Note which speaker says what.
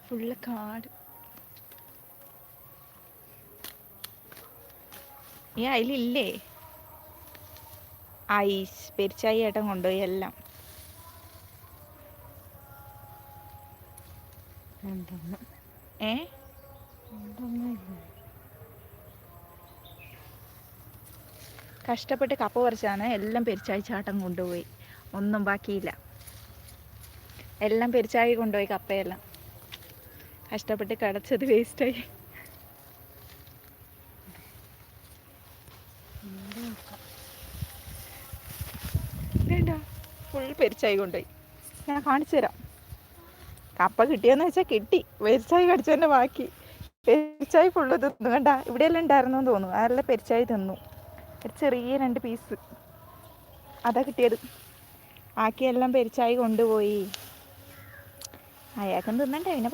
Speaker 1: Full കാട്. ഈ അതിലില്ലേ ice പെരിച്ചായി ഏട്ടൻ കൊണ്ടുപോയി എല്ലാം. ഏ കഷ്ടപ്പെട്ട് കപ്പ പറിച്ചാണ് എല്ലാം പെരിച്ചായി ചാട്ടം കൊണ്ടുപോയി. ഒന്നും ബാക്കിയില്ല. എല്ലാം പെരിച്ചായി കൊണ്ടുപോയി കപ്പയെല്ലാം. കഷ്ടപ്പെട്ട് കിടച്ചത് വേസ്റ്റായി. വേണ്ട, ഫുൾ പെരിച്ചായി കൊണ്ടുപോയി. ഞാൻ കാണിച്ചു തരാം. കപ്പ കിട്ടിയെന്ന് വെച്ചാൽ കിട്ടി. പെരിച്ചായി കടിച്ചതിൻ്റെ ബാക്കി. പെരിച്ചായി ഫുള്ള് തിന്നു. കണ്ട ഇവിടെയെല്ലാം ഉണ്ടായിരുന്നു എന്ന് തോന്നുന്നു. അതെല്ലാം പെരിച്ചായി തിന്നു. ഒരു ചെറിയ 2 പീസ് അതാ കിട്ടിയത്. ബാക്കിയെല്ലാം പെരിച്ചായി കൊണ്ടുപോയി. അയാൾക്കും തിന്നണ്ടേ പിന്നെ.